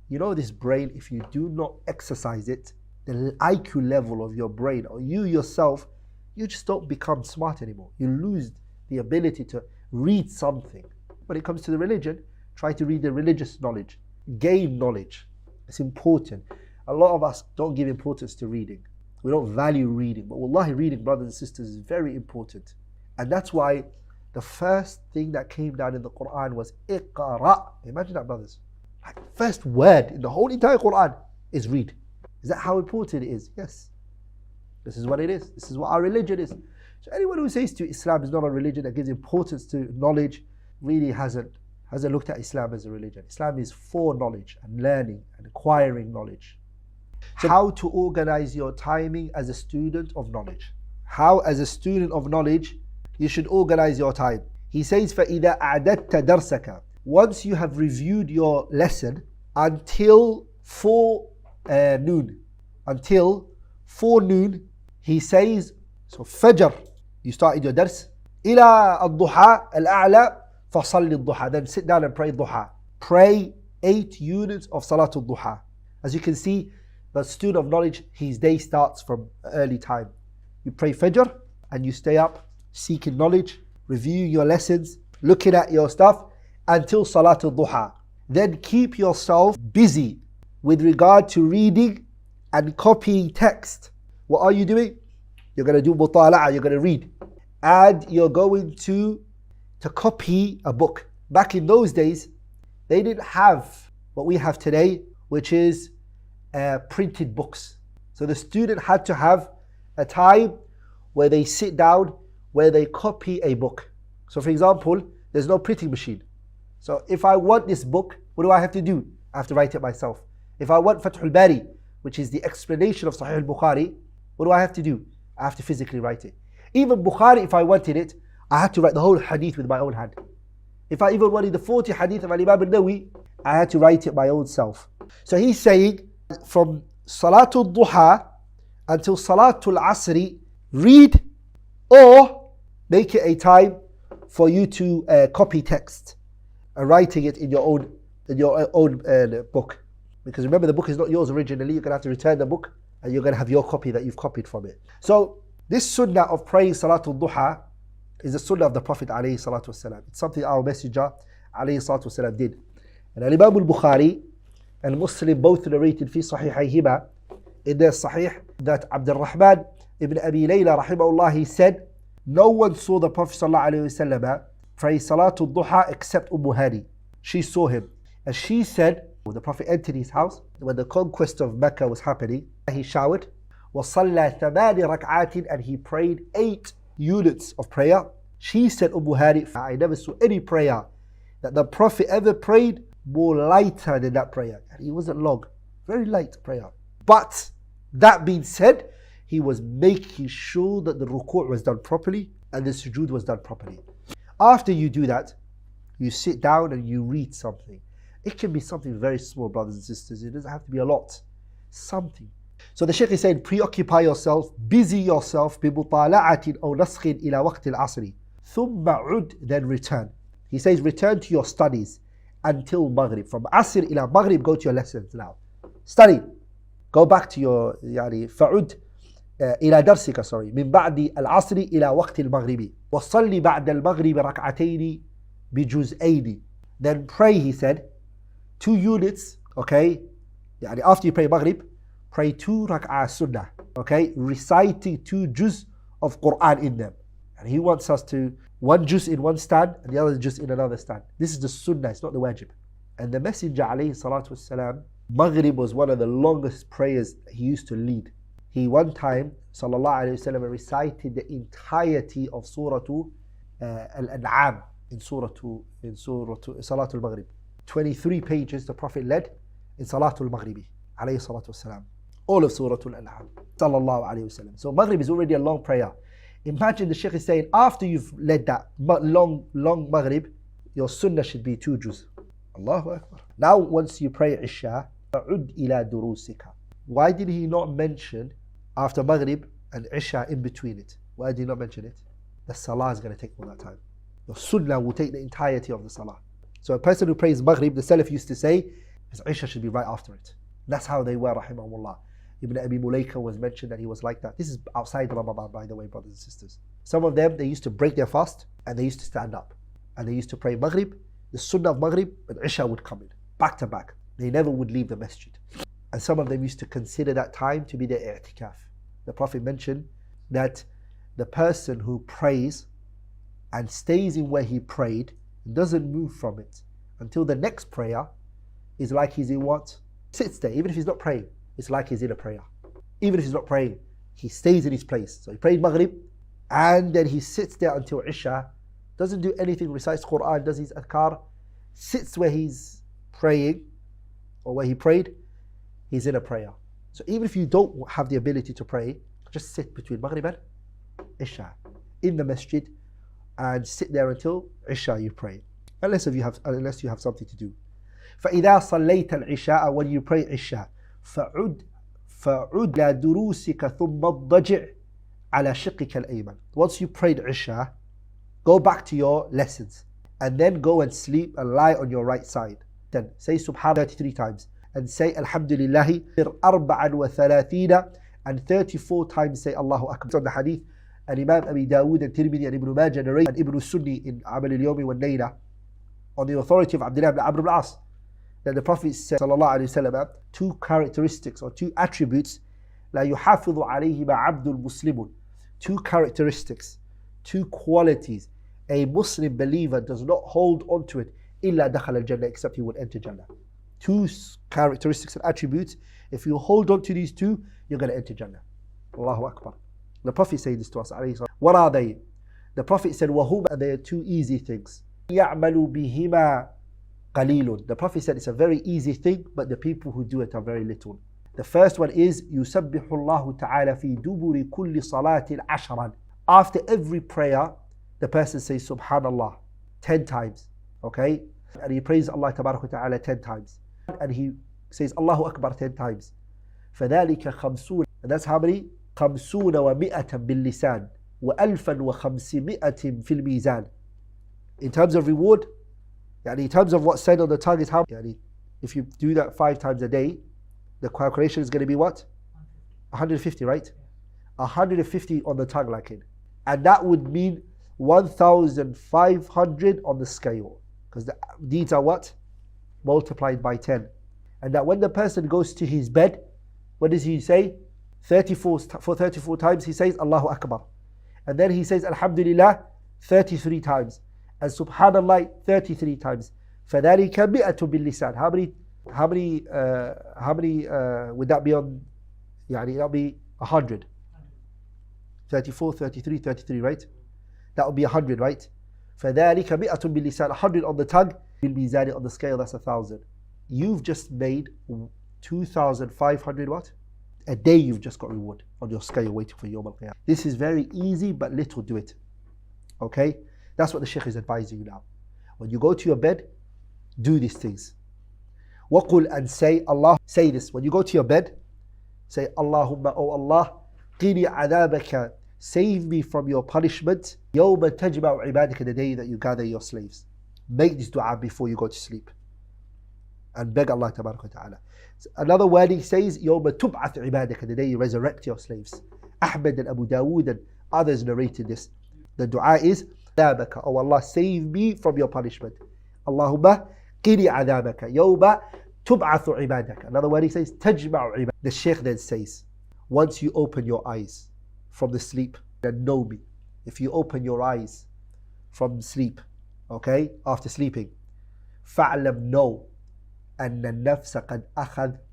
You know this brain, if you do not exercise it, the IQ level of your brain, or you yourself, you just don't become smart anymore. You lose the ability to read something. When it comes to the religion, try to read the religious knowledge, gain knowledge. It's important. A lot of us don't give importance to reading. We don't value reading. But wallahi, reading, brothers and sisters, is very important. And that's why the first thing that came down in the Quran was Iqra. Imagine that, brothers. Like, first word in the whole entire Quran is read. Is that how important it is? Yes. This is what it is. This is what our religion is. So anyone who says to Islam is not a religion that gives importance to knowledge really hasn't looked at Islam as a religion. Islam is for knowledge and learning and acquiring knowledge. So how to organize your timing as a student of knowledge. How, as a student of knowledge, you should organize your time. He says, فَإِذَا أَعْدَدْتَ دَرْسَكَ. Once you have reviewed your lesson until 4 noon. Until 4 noon, he says, so Fajr, you started your dars. إِلَى الضُّحَى الْأَعْلَى فَصَلِّ الضُّحَى. Then sit down and pray duha. Pray 8 units of Salatul Duha. As you can see, the student of knowledge, his day starts from early time. You pray Fajr and you stay up seeking knowledge, reviewing your lessons, looking at your stuff until Salatul Duha. Then keep yourself busy with regard to reading and copying text. What are you doing? You're going to do mutala'ah, you're going to read. And you're going to copy a book. Back in those days, they didn't have what we have today, which is printed books. So the student had to have a time where they sit down, where they copy a book. So for example, there's no printing machine. So if I want this book, what do I have to do? I have to write it myself. If I want Fathul Bari, which is the explanation of Sahih al-Bukhari, what do I have to do? I have to physically write it. Even Bukhari, if I wanted it, I had to write the whole hadith with my own hand. If I even wanted the 40 hadith of Imam al-Nawawi, I had to write it my own self. So he's saying, from Salatul Duha until Salatul Asri, read or make it a time for you to copy text and writing it in your own book. Because remember, the book is not yours originally. You're going to have to return the book and you're going to have your copy that you've copied from it. So this sunnah of praying Salatul Duha is the sunnah of the Prophet alayhi salatu wasalam. It's something our messenger alayhi salatu wasalam did. And Imam al-Bukhari and Muslim both narrated fi sahihayhima in their sahih that Abdulrahman ibn Abi Layla rahimahullah, he said, no one saw the Prophet sallallahu alayhi wasallam pray Salatul Duha except Hani. She saw him. And she said, when the Prophet entered his house, when the conquest of Mecca was happening, he showered, وَصَلَّى ثَمَانِ رَكْعَاتٍ, and he prayed 8 units of prayer. She said, Hani, I never saw any prayer that the Prophet ever prayed more lighter than that prayer. And he wasn't long, very light prayer. But that being said, he was making sure that the ruku' was done properly and the sujood was done properly. After you do that, you sit down and you read something. It can be something very small, brothers and sisters. It doesn't have to be a lot. Something. So the Shaykh is saying, preoccupy yourself, busy yourself, بِمُطَالَعَةٍ أَوْ نَسْخٍ إِلَى وَقْتِ الْعَصْرِ ثُمَّ عُدْ, then return. He says, return to your studies until Maghrib. From Asr ila Maghrib, go to your lessons now. Study. Go back to your, فَعُدْ إلى درسك من بعد العصر إلى وقت المغرب وصلي بعد المغرب ركعتين بجزئين. Then pray, he said, 2 units, okay? After you pray Maghrib, pray 2 rak'ah sunnah, okay? Reciting 2 juz of Quran in them. And he wants us to, 1 juz in one stand and the other juz in another stand. This is the sunnah, it's not the wajib. And the Messenger alayhi salatu wasalam, Maghrib was one of the longest prayers he used to lead. He one time, sallallahu alayhi wasallam, recited the entirety of Surah Al-An'am in Salatul Maghrib. 23 pages the Prophet led in Salatul Maghribi, alayhi salatu wasalam. All of Surah Al-An'am, sallallahu alayhi wasallam. So Maghrib is already a long prayer. Imagine the Shaykh is saying, after you've led that long Maghrib, your sunnah should be 2 juz. Allahu Akbar. Now once you pray Isha, فَعُدْ إِلَى دُرُوسِكَ. Why did he not mention after Maghrib and Isha in between it? Why did he not mention it? The Salah is going to take all that time. The Sunnah will take the entirety of the Salah. So a person who prays Maghrib, the Salaf used to say, His Isha should be right after it. That's how they were, rahimahullah. Ibn Abi Mulaika was mentioned that he was like that. This is outside Ramadan, by the way, brothers and sisters. Some of them, they used to break their fast and they used to stand up. And they used to pray Maghrib, the Sunnah of Maghrib, and Isha would come in, back to back. They never would leave the masjid. And some of them used to consider that time to be their i'tikaf. The Prophet mentioned that the person who prays and stays in where he prayed, doesn't move from it until the next prayer, is like he's in what? Sits there, even if he's not praying, it's like he's in a prayer. Even if he's not praying, he stays in his place. So he prayed Maghrib, and then he sits there until Isha, doesn't do anything, recites Quran, does his adhkar, sits where he's praying, or where he prayed, he's in a prayer. So even if you don't have the ability to pray, just sit between Maghrib and Isha in the masjid and sit there until Isha you pray. Unless you have something to do. فإذا صليت العشاء, when you pray Isha, فعد إلى دروسك ثم اضطجع على شقك الأيمن. Once you prayed Isha, go back to your lessons and then go and sleep and lie on your right side. Then say Subhan 33 times and say Alhamdulillahi 34 and 34 times say Allahu Akbar. On the Hadith, and Imam Abi Dawood and Tirmidhi and Ibn Majah and Ibn Sunni in Amal al-Yawmi wal Layla, on the authority of Abdullah ibn Amr ibn al-As, that the Prophet said sallallahu alayhi wa sallam, two characteristics or two attributes, لا يحافظ عليهما عبد مسلم, two characteristics, two qualities a Muslim believer does not hold on to it إلا دخل الجنة, except he would enter Jannah. Two characteristics and attributes, if you hold on to these two, you're going to enter Jannah. Allahu Akbar. The Prophet said this to us. What are they? The Prophet said, وَهُمَا, they are two easy things. يَعْمَلُ بِهِمَا قَلِيلٌ. The Prophet said it's a very easy thing, but the people who do it are very little. The first one is يُسَبِّحُ اللَّهُ تَعَالَى فِي دُبُرِ كُلِّ صَلَاةٍ عَشْرًا. After every prayer, the person says Subhanallah 10 times. Okay? And he prays Allah Ta'ala 10 times. And he says Allahu Akbar 10 times. فَذَلِكَ خَمْسُونَ. And that's how many? خَمْسُونَ وَمِئَةً بِاللِّسَانِ وَأَلْفًا وَخَمْسِمِئَةٍ فِي الْمِيزَانِ. In terms of reward, in terms of what's said on the tongue is how, if you do that 5 times a day, the calculation is going to be what? 150, right? 150 on the tongue like it. And that would mean 1,500 on the scale. Because the deeds are what? Multiplied by 10. And that when the person goes to his bed, what does he say? 34 times he says Allahu Akbar. And then he says Alhamdulillah 33 times. And Subhanallah 33 times. فَذَلِكَ مِئَةٌ بِاللِّسَانِ. How many would that be on? That'll be 100. 34, 33, 33, right? That would be 100, right? فَذَلِكَ مِئَةٌ بِاللِّسَانِ. 100 on the tongue, بِالْمِيزَانِ, on the scale, that's 1,000. You've just made 2,500 what? A day you've just got reward on your scale waiting for Yawm al-Qiyamah. This is very easy, but little do it. Okay? That's what the Shaykh is advising you now. When you go to your bed, do these things. وَقُلْ, and say Allah. Say this. When you go to your bed, say Allahumma, O Allah, قِنِي عَذَابَكَ, save me from your punishment. يَوْمَ تَجْمَعُ عِبَادِكَ, the day that you gather your slaves. Make this dua before you go to sleep. And beg Allah Ta'ala. Another wording says, يَوْمَ تُبْعَثْ عِبَادِكَ, the day you resurrect your slaves. Ahmed and Abu Dawood and others narrated this. The dua is, عَذَابَكَ, O Allah, save me from your punishment. Allahumma قِنِي عَذَابَكَ يَوْمَ تُبْعَثُ عِبَادَكَ. Another wording says, تَجْمَعُ عِبَادِكَ. The Shaykh then says, once you open your eyes from the sleep, then know me. If you open your eyes from sleep, okay, after sleeping, فَعْلَمْ, know, أَنَّ النَّفْسَ قَدْ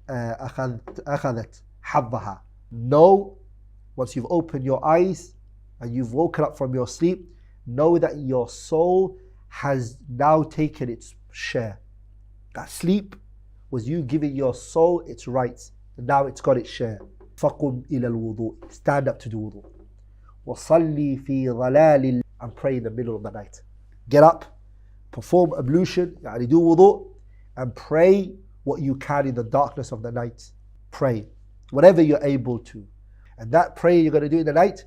أَخَذَتْ حَظَّهَا. Know, once you've opened your eyes and you've woken up from your sleep, know that your soul has now taken its share. That sleep was you giving your soul its rights, and now it's got its share. فَقُمْ إِلَى الْوُضُوءِ, stand up to do wudu. وَصَلِّي فِي ظَلَالِ, and pray in the middle of the night. Get up, perform ablution, do wudu, and pray what you can in the darkness of the night. Pray, whatever you're able to. And that prayer you're going to do in the night,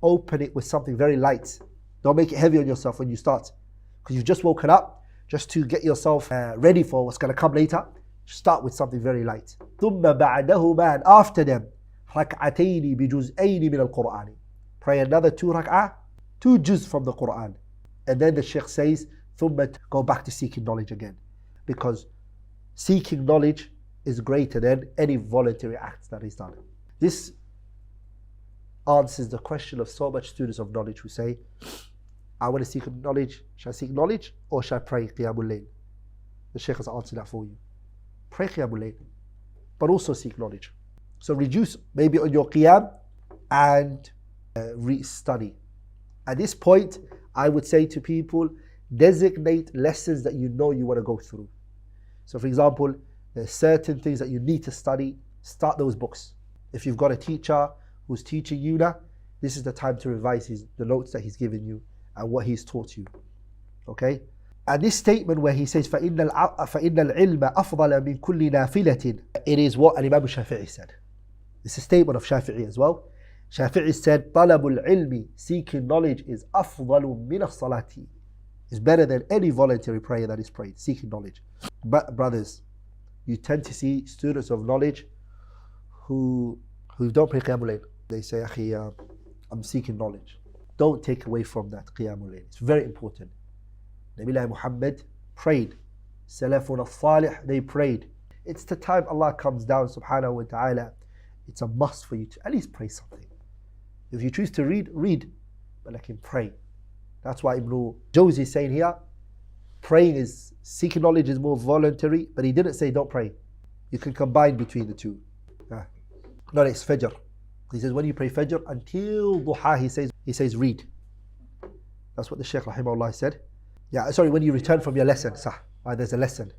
open it with something very light. Don't make it heavy on yourself when you start. Because you've just woken up, just to get yourself ready for what's going to come later. Start with something very light. ثم بعدهما, and after them, ركعتين بجزئين من القرآن. Pray another 2 rak'ah, 2 juz from the Quran. And then the Shaykh says, ثم, go back to seeking knowledge again. Because seeking knowledge is greater than any voluntary act that is done. This answers the question of so much students of knowledge who say, I want to seek knowledge. Shall I seek knowledge or shall I pray Qiyamul Layl? The Shaykh has answered that for you. Pray Qiyamul Layl, but also seek knowledge. So reduce maybe on your Qiyam and study. At this point, I would say to people, designate lessons that you know you want to go through. So for example, there's certain things that you need to study, start those books. If you've got a teacher who's teaching you now, this is the time to revise the notes that he's given you and what he's taught you. Okay? And this statement where he says, فَإِنَّ الْعِلْمَ أَفْضَلَ مِنْ كُلِّ نَافِلَةٍ, it is what Imam Shafi'i said. It's a statement of Shafi'i as well. Shafi'i said, طَلَبُ الْعِلْمِ, seeking knowledge, is أَفْضَلُ مِنَ الصَّلَاةِ, is better than any voluntary prayer that is prayed, seeking knowledge. But brothers, you tend to see students of knowledge who don't pray Qiyamul Layl. They say, Akhi, I'm seeking knowledge. Don't take away from that Qiyamul Layl. It's very important. Nabi Muhammad prayed. Salafun al-Salih, they prayed. It's the time Allah comes down, subhanahu wa ta'ala. It's a must for you to at least pray something. If you choose to read, read. But like in pray. That's why Ibn Jawzi is saying here, seeking knowledge is more voluntary, but he didn't say don't pray. You can combine between the two. No, it's Fajr. He says when you pray Fajr until Duha, he says read. That's what the Shaykh rahimahullah said. Yeah, sorry, when you return from your lesson, there's a lesson.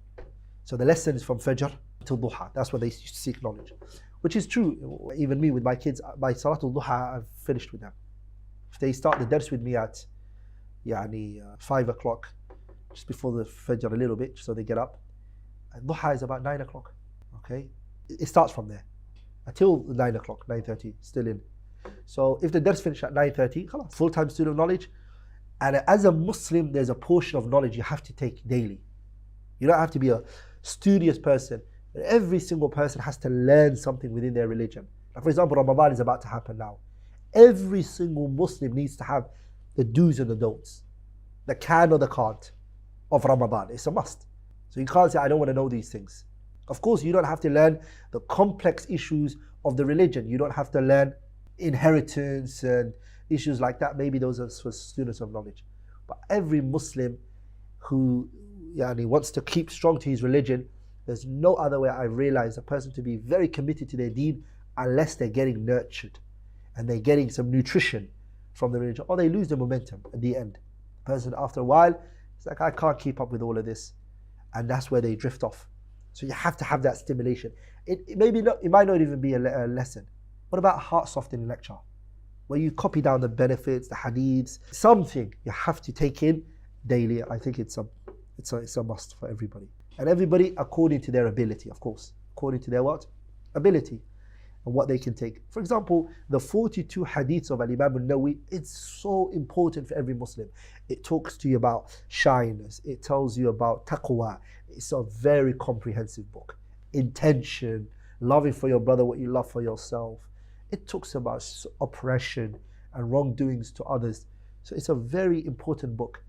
So the lesson is from Fajr till Duha. That's when they used to seek knowledge. Which is true. Even me with my kids, by Salatul Duha, I've finished with them. If they start the dars with me at 5 o'clock, just before the Fajr a little bit, so they get up. And Duha is about 9 o'clock. Okay? It starts from there. Until 9 o'clock, 9:30, still in. So if the dars finish at 9:30, full-time student of knowledge. And as a Muslim, there's a portion of knowledge you have to take daily. You don't have to be a studious person. Every single person has to learn something within their religion. Like for example, Ramadan is about to happen now. Every single Muslim needs to have the do's and the don'ts, the can or the can't of Ramadan. It's a must. So you can't say, I don't want to know these things. Of course, you don't have to learn the complex issues of the religion. You don't have to learn inheritance and issues like that. Maybe those are for students of knowledge. But every Muslim who wants to keep strong to his religion, there's no other way I realize a person to be very committed to their deen unless they're getting nurtured and they're getting some nutrition from the religion, or they lose the momentum at the end. The person after a while, it's like, I can't keep up with all of this. And that's where they drift off. So you have to have that stimulation. It might not even be a lesson. What about a heart softening lecture? Where you copy down the benefits, the hadiths, something you have to take in daily. I think it's a must for everybody. And everybody according to their ability, of course. According to their what? Ability. And what they can take. For example, the 42 hadiths of Imam al-Nawawi, it's so important for every Muslim. It talks to you about shyness. It tells you about taqwa. It's a very comprehensive book. Intention, loving for your brother what you love for yourself. It talks about oppression and wrongdoings to others. So it's a very important book.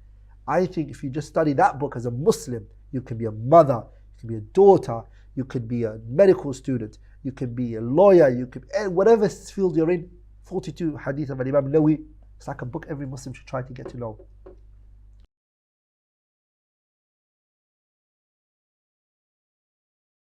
I think if you just study that book as a Muslim, you can be a mother, you can be a daughter, you could be a medical student, you could be a lawyer, you could whatever field you're in. 42 hadith of Imam Nawawi. It's like a book every Muslim should try to get to know.